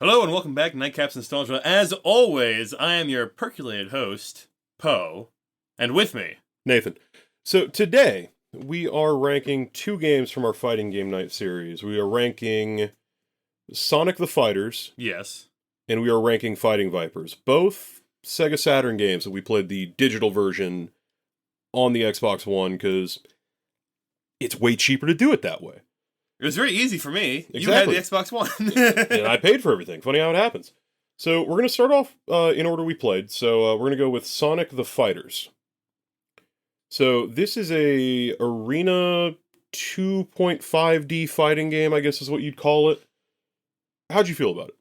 Hello and welcome back to Nightcaps Nostalgia. As always, I am your percolated host, Poe, and with me, Nathan. So today, we are ranking two games from our Fighting Game Night series. We are ranking Sonic the Fighters, yes, and we are ranking Fighting Vipers. Both Sega Saturn games that we played the digital version on the Xbox One, because it's way cheaper to do it that way. it was very easy for me. Exactly. You had the Xbox One. And I paid for everything. Funny how it happens. So we're going to start off in order we played. So we're going to go with Sonic the Fighters. So this is a arena 2.5D fighting game, I guess is what you'd call it. How'd you feel about it?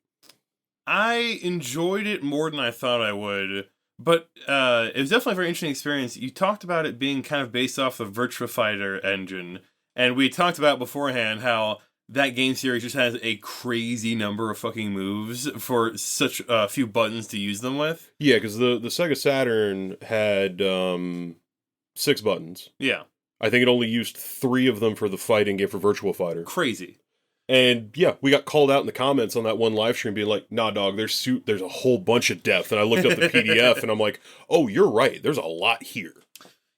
I enjoyed it more than I thought I would, but it was definitely a very interesting experience. You talked about it being kind of based off the Virtua Fighter engine, and we talked about beforehand how that game series just has a crazy number of fucking moves for such a few buttons to use them with. Yeah, because the Sega Saturn had 6 buttons. Yeah, I think it only used 3 of them for the fighting game for Virtua Fighter. crazy. And yeah, we got called out in the comments on that one live stream being like, nah, dog, there's a whole bunch of depth. And I looked up the PDF and I'm like, oh, you're right. There's a lot here.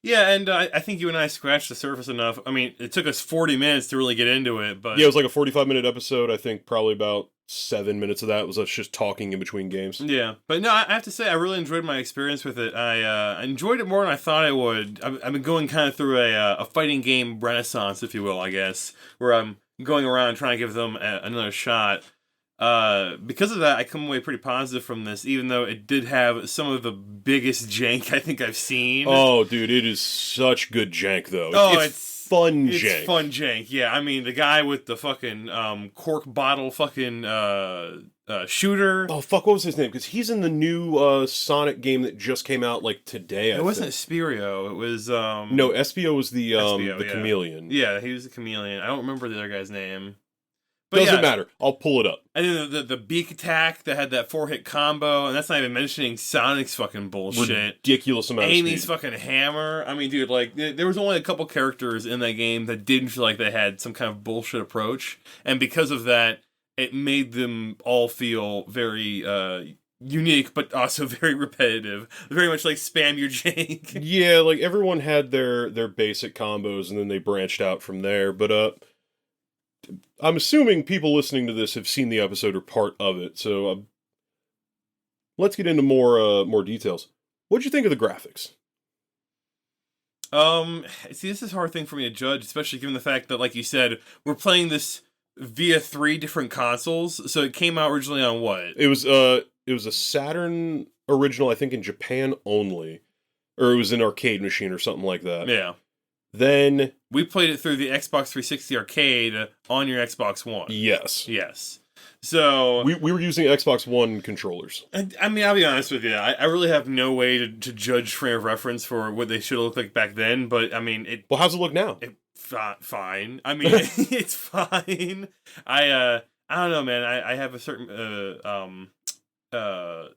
Yeah, and I think you and I scratched the surface enough. I mean, it took us 40 minutes to really get into it, but... Yeah, it was like a 45-minute episode. I think probably about 7 minutes of that was us just talking in between games. Yeah, but no, I have to say, I really enjoyed my experience with it. I enjoyed it more than I thought I would. I've been going kind of through a fighting game renaissance, if you will, I guess, where I'm going around trying to give them another shot. Because of that, I come away pretty positive from this, even though it did have some of the biggest jank I think I've seen. Oh, dude, it is such good jank, though. It's fun It's jank. fun jank, yeah. I mean, the guy with the fucking cork bottle fucking shooter. Oh, fuck, what was his name? Because he's in the new Sonic game that just came out, like, today, I It wasn't think. Spirio. It was No, Espio was the Espio, the yeah. chameleon. Yeah, he was the chameleon. I don't remember the other guy's name. But Doesn't yeah, matter. I'll pull it up. and then the beak attack that had that 4-hit combo, and that's not even mentioning Sonic's fucking bullshit. Ridiculous amount Amy's of speed. fucking hammer. I mean, dude, like, there was only a couple characters in that game that didn't feel like they had some kind of bullshit approach, and because of that, it made them all feel very unique, but also very repetitive. Very much like spam your jank. Yeah, like, everyone had their basic combos, and then they branched out from there, but, I'm assuming people listening to this have seen the episode or part of it, so let's get into more details. What'd you think of the graphics? See, this is a hard thing for me to judge, especially given the fact that, like you said, we're playing this via 3 different consoles. So it came out originally on what? It was a Saturn original, I think in Japan only, or it was an arcade machine or something like that. Yeah. Then We played it through the Xbox 360 arcade on your Xbox One. yes, Yes. So, we were using Xbox One controllers. I mean, I'll be honest with you. I really have no way to judge frame of reference for what they should have looked like back then. But, I mean, Well, how's it look now? fine. I mean, it's fine. I don't know, man. I have a certain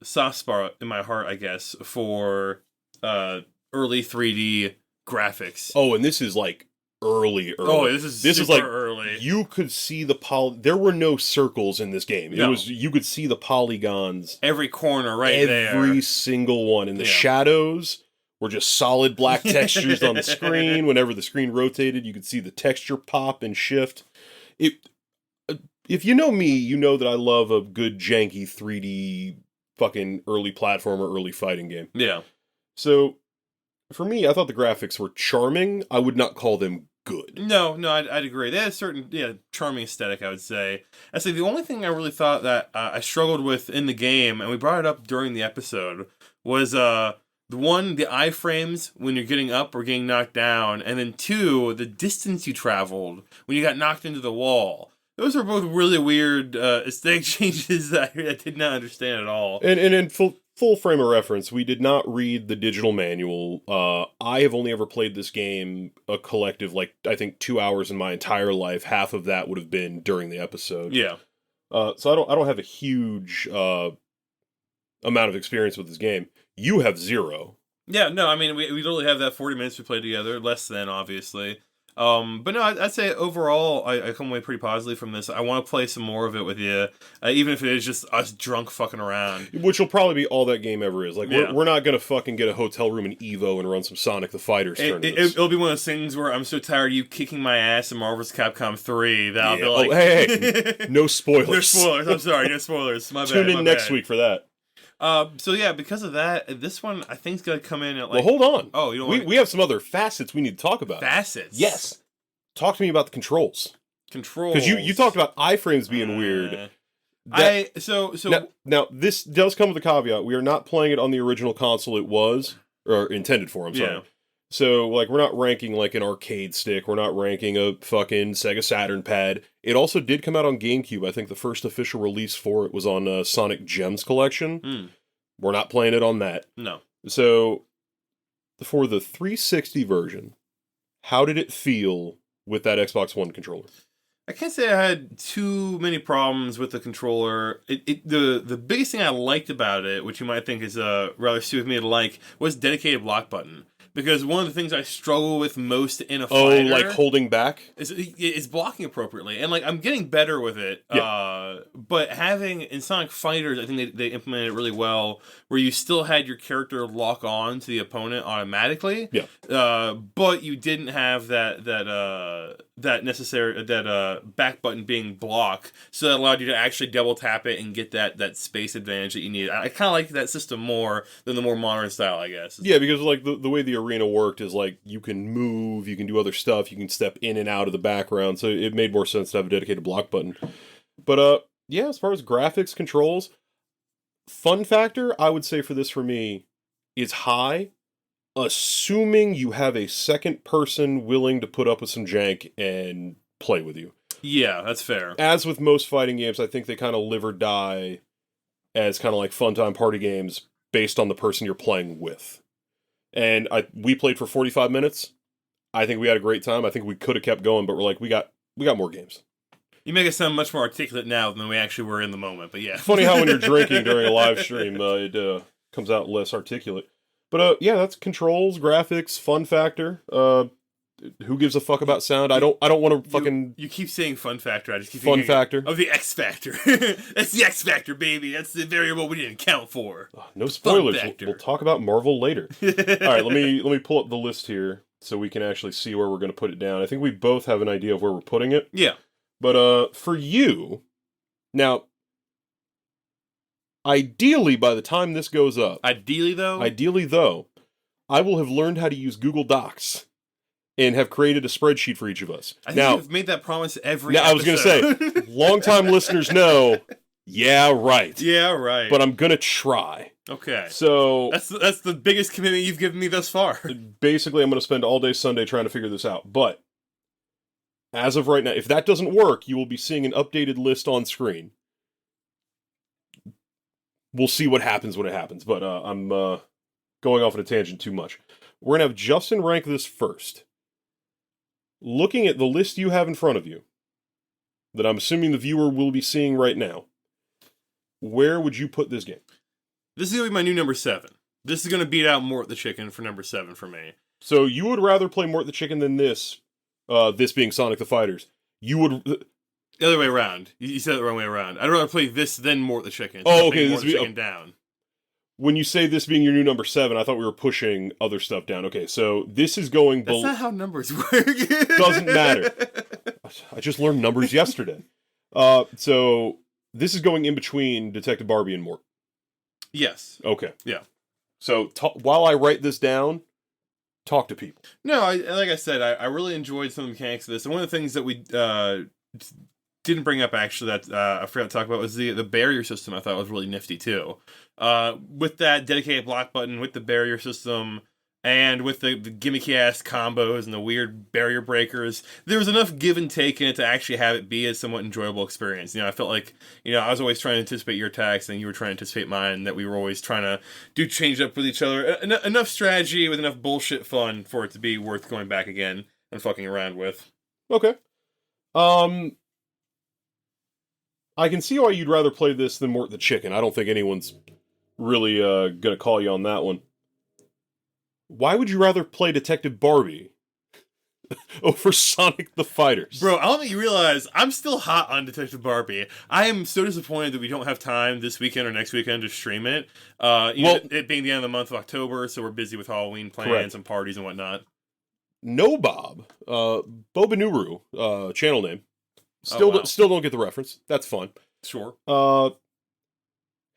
soft spot in my heart, I guess, for early 3D graphics. Oh, and this is like early. Oh, this is super like early. You could see the There were no circles in this game. No. You could see the polygons, Every corner right every there. single one, and the Yeah. shadows were just solid black textures on the screen. Whenever the screen rotated, you could see the texture pop and shift. If you know me, you know that I love a good janky 3D fucking early platformer, early fighting game. Yeah. So, for me, I thought the graphics were charming. I would not call them good. No, I'd agree. They had a certain, charming aesthetic, I would say. I say the only thing I really thought that I struggled with in the game, and we brought it up during the episode, was the iframes when you're getting up or getting knocked down, and then 2, the distance you traveled when you got knocked into the wall. Those are both really weird aesthetic changes that I did not understand at all. And in full frame of reference, we did not read the digital manual. I have only ever played this game a collective, I think 2 hours in my entire life. Half of that would have been during the episode. Yeah. So I don't have a huge amount of experience with this game. You have 0. Yeah, no, I mean, we literally have that 40 minutes we played together, less than, obviously. But no, I'd say overall, I come away pretty positively from this. I want to play some more of it with you, even if it is just us drunk fucking around. Which will probably be all that game ever is. Like, Yeah. we're not going to fucking get a hotel room in Evo and run some Sonic the Fighters tournaments. It'll be one of those things where I'm so tired of you kicking my ass in Marvel's Capcom 3 that I'll be like... hey, no spoilers. No spoilers, I'm sorry, no spoilers. My bad. Tune in my next bad. week for that. So yeah, because of that, this one I think is gonna come in at Well, like... hold on. Oh, you don't We have some other facets we need to talk about. facets? Yes. Talk to me about the controls. Controls. Because you talked about iframes being weird. Now, this does come with a caveat. We are not playing it on the original console it was, or intended for, I'm sorry. Yeah. So, like, we're not ranking, like, an arcade stick. We're not ranking a fucking Sega Saturn pad. It also did come out on GameCube. I think the first official release for it was on Sonic Gems Collection. Mm. We're not playing it on that. No. So, for the 360 version, how did it feel with that Xbox One controller? I can't say I had too many problems with the controller. The biggest thing I liked about it, which you might think is rather stupid of me to like, was dedicated block button. Because one of the things I struggle with most in a fighter... Oh, like holding back? Is blocking appropriately. And, like, I'm getting better with it. Yeah. But having... In Sonic Fighters, I think they implemented it really well, where you still had your character lock on to the opponent automatically. Yeah. But you didn't have that back button being block, so that allowed you to actually double tap it and get that space advantage that you needed. I kind of like that system more than the more modern style, I guess. Yeah, because like the way the arena worked is like you can move, you can do other stuff, you can step in and out of the background, so it made more sense to have a dedicated block button. But yeah, as far as graphics, controls, fun factor, I would say for me, is high, assuming you have a second person willing to put up with some jank and play with you. Yeah, that's fair. As with most fighting games, I think they kind of live or die as kind of like fun time party games based on the person you're playing with. And we played for 45 minutes. I think we had a great time. I think we could have kept going, but we're like, we got more games. You make it sound much more articulate now than we actually were in the moment, but yeah. Funny how when you're drinking during a live stream, it comes out less articulate. But yeah, that's controls, graphics, fun factor. Who gives a fuck about sound? I don't want to fucking... You keep saying fun factor. I just keep fun thinking factor. of the X factor. That's the X factor, baby. That's the variable we didn't count for. No spoilers. Fun factor. We'll talk about Marvel later. All right, let me pull up the list here so we can actually see where we're going to put it down. I think we both have an idea of where we're putting it. Yeah. But for you, now, ideally, by the time this goes up... Ideally, though, I will have learned how to use Google Docs and have created a spreadsheet for each of us. I think you've made that promise every episode. I was going to say, longtime listeners know, yeah, right. Yeah, right. But I'm going to try. Okay. So... That's the biggest commitment you've given me thus far. Basically, I'm going to spend all day Sunday trying to figure this out. But, as of right now, if that doesn't work, you will be seeing an updated list on screen. We'll see what happens when it happens, but I'm going off on a tangent too much. We're going to have Justin rank this first. Looking at the list you have in front of you, that I'm assuming the viewer will be seeing right now, where would you put this game? This is going to be my new number 7. This is going to beat out Mort the Chicken for number 7 for me. So you would rather play Mort the Chicken than this being Sonic the Fighters. You would... The other way around. You said it the wrong way around. I'd rather play this than Mort the Chicken. Oh, okay. Mort the Chicken down. When you say this being your new number 7, I thought we were pushing other stuff down. Okay, so this is going... That's not how numbers work. Doesn't matter. I just learned numbers yesterday. So this is going in between Detective Barbie and Mort. Yes. Okay. Yeah. So while I write this down, talk to people. No, like I said, I really enjoyed some of the mechanics of this. And one of the things that we didn't bring up, actually, that I forgot to talk about was the barrier system. I thought was really nifty, too. With that dedicated block button, with the barrier system, and with the gimmicky-ass combos and the weird barrier breakers, there was enough give and take in it to actually have it be a somewhat enjoyable experience. You know, I felt like, I was always trying to anticipate your attacks, and you were trying to anticipate mine, that we were always trying to do change up with each other. Enough strategy with enough bullshit fun for it to be worth going back again and fucking around with. Okay. I can see why you'd rather play this than Mort the Chicken. I don't think anyone's really gonna call you on that one. Why would you rather play Detective Barbie over Sonic the Fighters. Bro, I don't think you realize I'm still hot on Detective Barbie. I am so disappointed that we don't have time this weekend or next weekend to stream it. It being the end of the month of October, so we're busy with Halloween plans Correct. and parties and whatnot. No Bob, Bobanuru, channel name. Still don't get the reference. That's fun. Sure.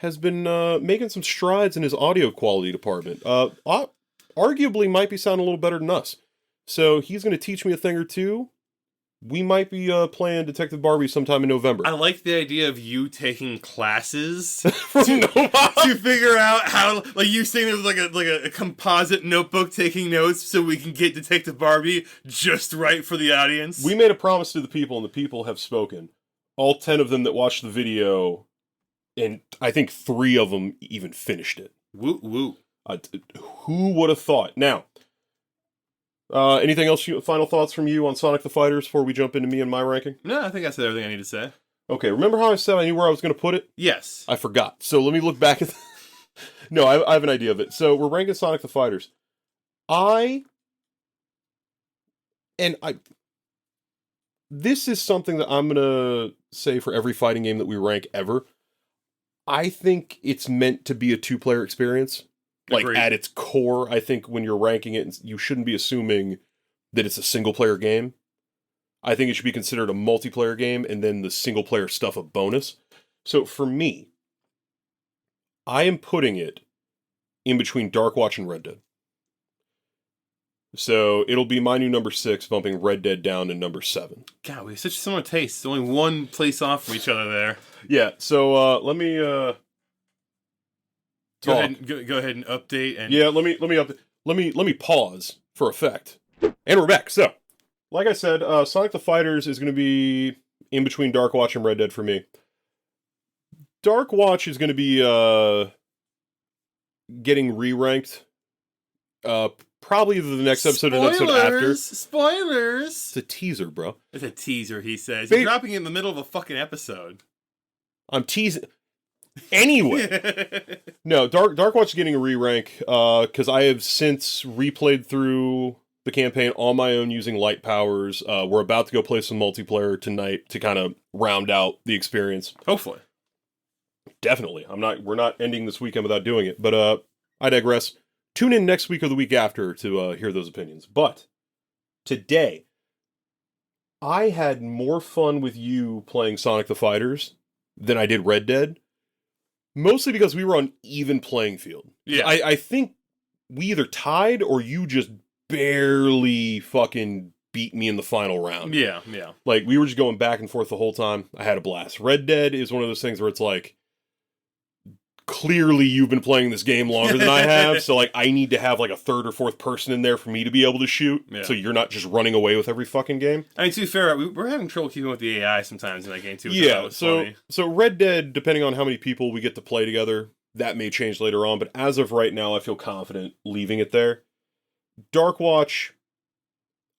Has been making some strides in his audio quality department. Arguably might be sounding a little better than us. So he's going to teach me a thing or two. We might be playing Detective Barbie sometime in November. I like the idea of you taking classes From Nobab. to figure out how, like you saying there's like a composite notebook taking notes so we can get Detective Barbie just right for the audience. We made a promise to the people, and the people have spoken. All 10 of them that watched the video, and I think 3 of them even finished it. Woo woo. Who would have thought? Now, anything else? Final thoughts from you on Sonic the Fighters before we jump into me and my ranking? No, I think I said everything I need to say. Okay, remember how I said I knew where I was going to put it? Yes. I forgot. So let me look back at... No, I have an idea of it. So we're ranking Sonic the Fighters. This is something that I'm going to say for every fighting game that we rank ever. I think it's meant to be a 2-player experience. Like, Agreed. at its core, I think when you're ranking it, you shouldn't be assuming that it's a single-player game. I think it should be considered a multiplayer game, and then the single-player stuff a bonus. So, for me, I am putting it in between Darkwatch and Red Dead. So, it'll be my new number 6, bumping Red Dead down to number 7. God, we have such similar tastes. Only one place off from each other there. Yeah, so, let me, Go ahead and update and Yeah, let me pause for effect. And we're back. So, like I said, Sonic the Fighters is going to be in between Darkwatch and Red Dead for me. Darkwatch is going to be getting re-ranked. Probably either the next episode or the episode after. Spoilers! It's a teaser, bro. It's a teaser, he says. Ba- You're dropping it in the middle of a fucking episode. I'm teasing. Anyway, no, Darkwatch is getting a re-rank because I have since replayed through the campaign on my own using light powers. We're about to go play some multiplayer tonight to kind of round out the experience. Hopefully. Definitely. We're not ending this weekend without doing it, but I digress. Tune in next week or the week after to hear those opinions. But today, I had more fun with you playing Sonic the Fighters than I did Red Dead. Mostly because we were on even playing field. Yeah. I think we either tied or you just barely fucking beat me in the final round. Yeah. Like, we were just going back and forth the whole time. I had a blast. Red Dead is one of those things where it's like, clearly you've been playing this game longer than I have, so like I need to have like a 3rd or 4th person in there for me to be able to shoot, so you're not just running away with every fucking game. I mean, to be fair, we're having trouble keeping with the AI sometimes in that game too. Yeah, so Red Dead, depending on how many people we get to play together, that may change later on, but as of right now, I feel confident leaving it there. Darkwatch,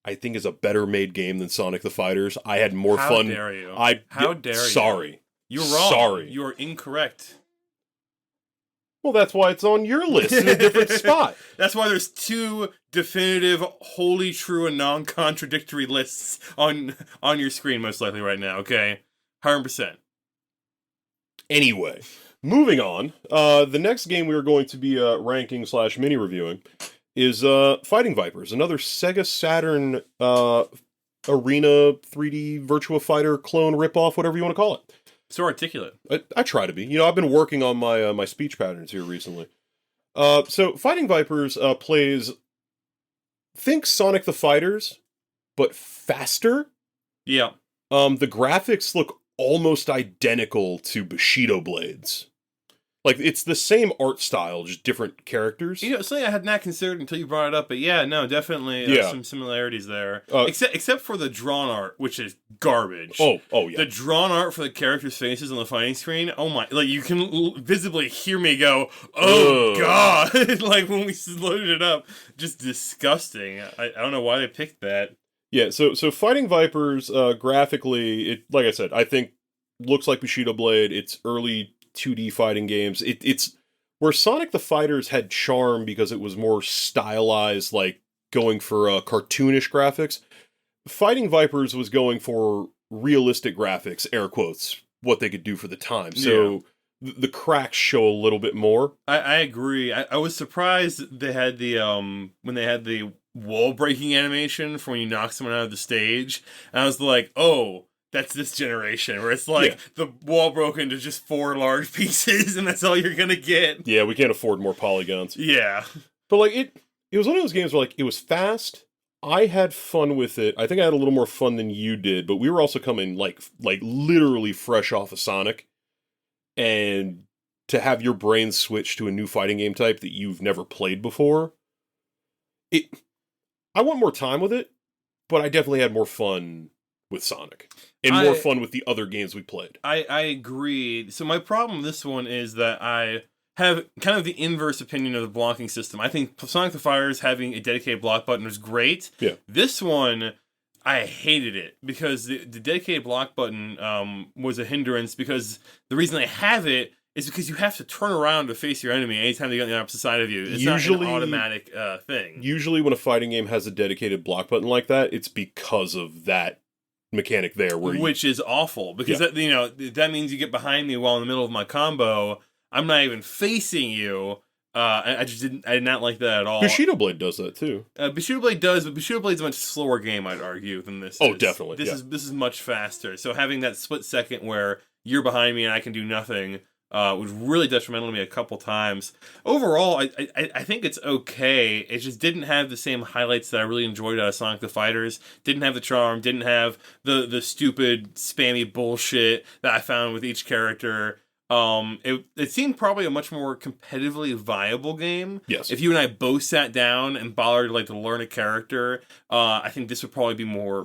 I think, is a better made game than Sonic the Fighters. I had more fun. How dare you? How dare you? Sorry. You're wrong. Sorry. You are incorrect. Well, that's why it's on your list in a different spot. That's why there's 2 definitive, wholly true and non-contradictory lists on your screen most likely right now, okay? 100%. Anyway, moving on. The next game we are going to be ranking / mini-reviewing is Fighting Vipers, another Sega Saturn arena 3D Virtua Fighter clone ripoff, whatever you want to call it. So articulate. I try to be. You know, I've been working on my my speech patterns here recently. So Fighting Vipers plays, think Sonic the Fighters, but faster. Yeah. The graphics look almost identical to Bushido Blades. Like, it's the same art style, just different characters. You know, something I had not considered until you brought it up, but yeah, no, definitely some similarities there. Except for the drawn art, which is garbage. Oh, yeah. The drawn art for the characters' faces on the fighting screen, oh my, like, you can visibly hear me go, oh god, like, when we loaded it up, just disgusting. I don't know why they picked that. Yeah, so Fighting Vipers, graphically, it, like I said, I think looks like Bushido Blade. It's early 2D fighting games. It's where Sonic the Fighters had charm because it was more stylized, like going for cartoonish graphics. Fighting Vipers was going for realistic graphics, air quotes, what they could do for the time. So the cracks show a little bit more. I agree. I was surprised they had the when they had the wall breaking animation for when you knock someone out of the stage. And I was like, oh, that's this generation where it's like the wall broke into just 4 large pieces and that's all you're gonna get. Yeah, we can't afford more polygons. Yeah. But like it was one of those games where like it was fast. I had fun with it. I think I had a little more fun than you did, but we were also coming like literally fresh off of Sonic. And to have your brain switch to a new fighting game type that you've never played before, I want more time with it, but I definitely had more fun with Sonic. And more fun with the other games we played. I agree. So my problem with this one is that I have kind of the inverse opinion of the blocking system. I think Sonic the Fighters having a dedicated block button was great. Yeah. This one, I hated it because the dedicated block button was a hindrance because the reason I have it is because you have to turn around to face your enemy anytime they get on the opposite side of you. It's usually not an automatic thing. Usually when a fighting game has a dedicated block button like that, it's because of that mechanic there. Which is awful because that means you get behind me while in the middle of my combo. I'm not even facing you. I did not like that at all. Bushido Blade does that too. Bushido Blade does, but Bushido Blade's a much slower game, I'd argue, than this. Oh, definitely. This is much faster. So having that split second where you're behind me and I can do nothing was really detrimental to me a couple times. Overall, I think it's okay. It just didn't have the same highlights that I really enjoyed out of Sonic the Fighters. Didn't have the charm. Didn't have the stupid spammy bullshit that I found with each character. It seemed probably a much more competitively viable game. Yes. If you and I both sat down and bothered to learn a character, I think this would probably be more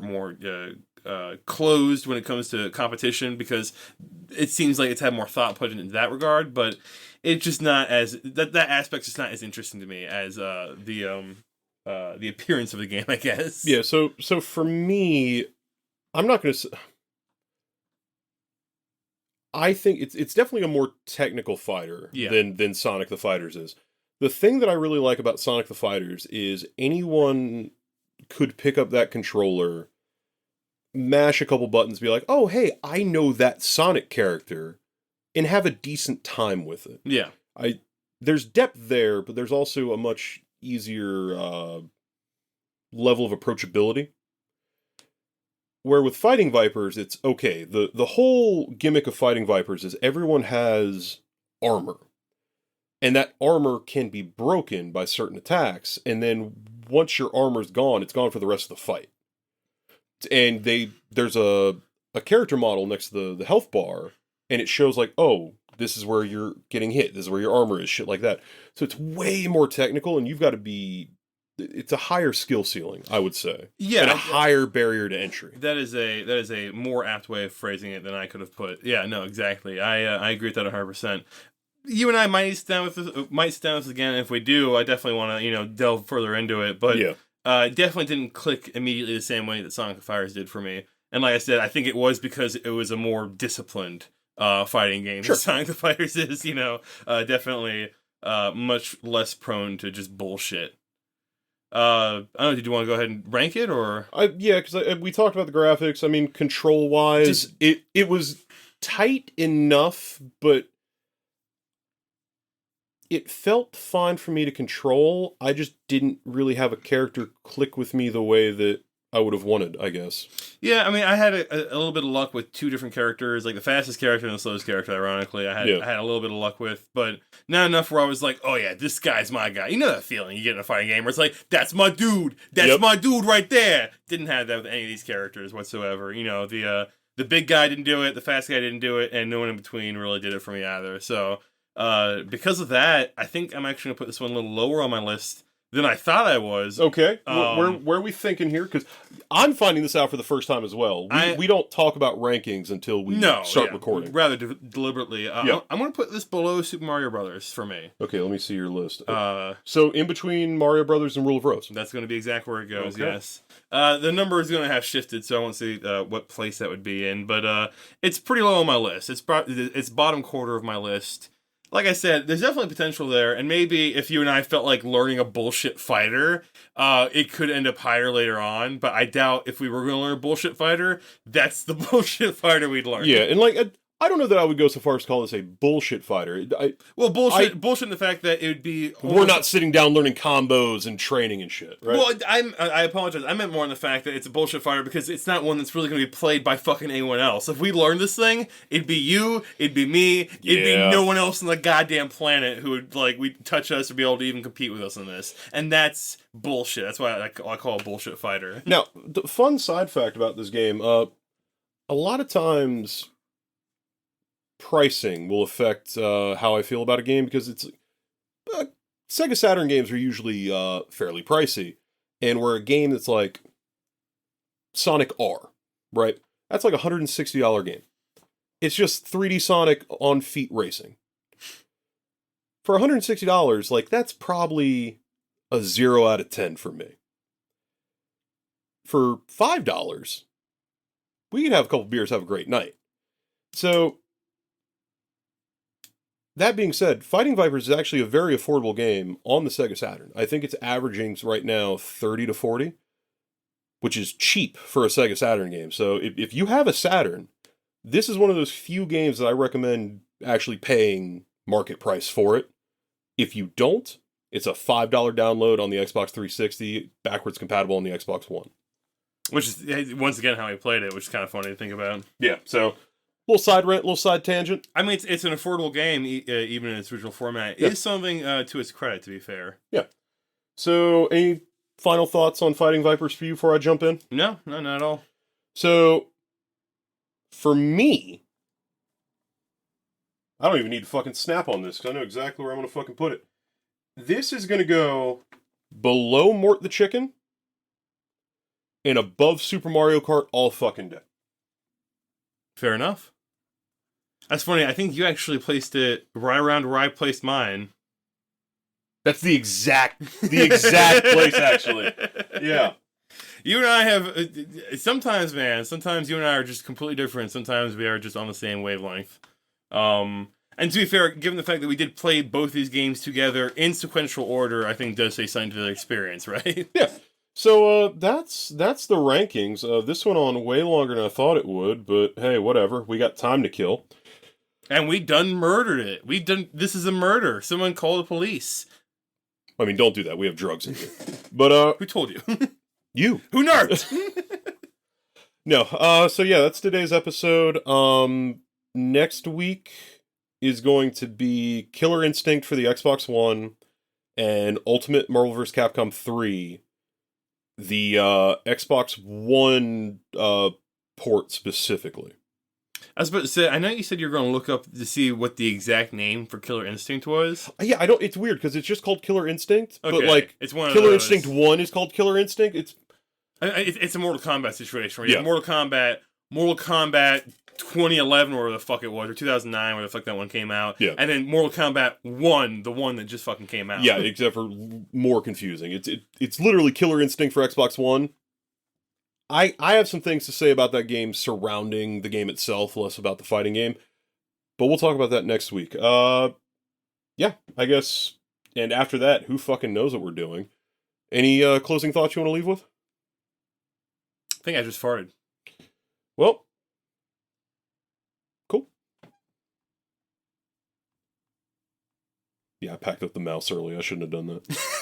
closed when it comes to competition because it seems like it's had more thought put into that regard. But it's just not as that aspect's just not as interesting to me as the appearance of the game, I guess. Yeah. So for me, I'm not going to. I think it's definitely a more technical fighter than Sonic the Fighters is. The thing that I really like about Sonic the Fighters is anyone could pick up that controller, mash a couple buttons, be like, oh, hey, I know that Sonic character, and have a decent time with it. Yeah. There's depth there, but there's also a much easier level of approachability. Where with Fighting Vipers, it's okay. The whole gimmick of Fighting Vipers is everyone has armor. And that armor can be broken by certain attacks. And then once your armor's gone, it's gone for the rest of the fight. And there's a character model next to the health bar. And it shows like, oh, this is where you're getting hit. This is where your armor is, shit like that. So it's way more technical and you've got to be... It's a higher skill ceiling, I would say. Yeah, and a higher barrier to entry. That is a more apt way of phrasing it than I could have put. Yeah, no, exactly. I agree with that 100%. You and I might sit down with this again. If we do, I definitely want to delve further into it. But it definitely didn't click immediately the same way that Sonic the Fighters did for me. And like I said, I think it was because it was a more disciplined fighting game. Sure. Sonic the Fighters is definitely much less prone to just bullshit. I don't know, did you want to go ahead and rank it, or? Yeah, because we talked about the graphics. I mean, control-wise, it was tight enough, but it felt fine for me to control. I just didn't really have a character click with me the way that I would have wanted, I guess. Yeah, I mean, I had a little bit of luck with 2 different characters, like the fastest character and the slowest character, ironically. I had a little bit of luck with, but not enough where I was like, oh yeah, this guy's my guy. You know that feeling you get in a fighting game where it's like, that's my dude. That's my dude right there. Didn't have that with any of these characters whatsoever. The big guy didn't do it, the fast guy didn't do it, and no one in between really did it for me either. So, because of that, I think I'm actually going to put this one a little lower on my list than I thought I was. Okay. Where are we thinking here? Because I'm finding this out for the first time as well. We don't talk about rankings until we start recording. Rather deliberately. I'm going to put this below Super Mario Brothers for me. Okay, let me see your list. So in between Mario Brothers and Rule of Rose. That's going to be exactly where it goes, yes. The number is going to have shifted, so I won't say what place that would be in. But it's pretty low on my list. It's bottom quarter of my list. like I said, there's definitely potential there, and maybe if you and I felt like learning a bullshit fighter, it could end up higher later on. But I doubt if we were going to learn a bullshit fighter, that's the bullshit fighter we'd learn. Yeah, and like I don't know that I would go so far as to call this a bullshit fighter. Well, bullshit in the fact that it would be. We're not sitting down learning combos and training and shit, right? Well, I apologize. I meant more on the fact that it's a bullshit fighter because it's not one that's really going to be played by fucking anyone else. If we learned this thing, it'd be you, it'd be me, it'd be no one else on the goddamn planet who would we'd touch us or be able to even compete with us in this. And that's bullshit. That's why I call it a bullshit fighter. Now, the fun side fact about this game, a lot of times pricing will affect how I feel about a game because it's Sega Saturn games are usually fairly pricey, and where a game that's like Sonic R, right? That's like $160 game. It's just 3D Sonic on feet racing. For $160, like that's probably a 0 out of 10 for me. For $5, we can have a couple beers, have a great night. So that being said, Fighting Vipers is actually a very affordable game on the Sega Saturn. I think it's averaging right now 30 to 40, which is cheap for a Sega Saturn game. So if you have a Saturn, this is one of those few games that I recommend actually paying market price for it. If you don't, it's a $5 download on the Xbox 360, backwards compatible on the Xbox One. Which is, once again, how I played it, which is kind of funny to think about. Yeah, so little side rant, little side tangent. I mean, it's an affordable game, even in its original format. Yeah. It is something to its credit, to be fair. Yeah. So, any final thoughts on Fighting Vipers for you before I jump in? No, not at all. So, for me, I don't even need to fucking snap on this because I know exactly where I'm going to fucking put it. This is going to go below Mort the Chicken and above Super Mario Kart all fucking day. Fair enough. That's funny. I think you actually placed it right around where I placed mine. That's the exact place, actually. Yeah. You and I have sometimes, man. Sometimes you and I are just completely different. Sometimes we are just on the same wavelength. And to be fair, given the fact that we did play both these games together in sequential order, I think does say something to the experience, right? Yeah. So that's the rankings. This went on way longer than I thought it would, but hey, whatever. We got time to kill. And we done murdered it. This is a murder. Someone call the police. I mean, don't do that. We have drugs in here. But who told you? You. Who narked? No. So yeah, that's today's episode. Next week is going to be Killer Instinct for the Xbox One and Ultimate Marvel vs. Capcom 3. The Xbox One port specifically. I was about to say, I know you said you were going to look up to see what the exact name for Killer Instinct was. Yeah, it's weird because it's just called Killer Instinct, okay. But like it's one of Killer those. Instinct 1 is called Killer Instinct. It's a Mortal Kombat situation where you Yeah. have Mortal Kombat 2011, or whatever the fuck it was, or 2009, where the fuck that one came out. Yeah. And then Mortal Kombat 1, the one that just fucking came out. Yeah, except for more confusing. It's literally Killer Instinct for Xbox One. I have some things to say about that game surrounding the game itself, less about the fighting game. But we'll talk about that next week. Yeah, I guess. And after that, who fucking knows what we're doing? Any closing thoughts you want to leave with? I think I just farted. Well, cool. Yeah, I packed up the mouse early. I shouldn't have done that.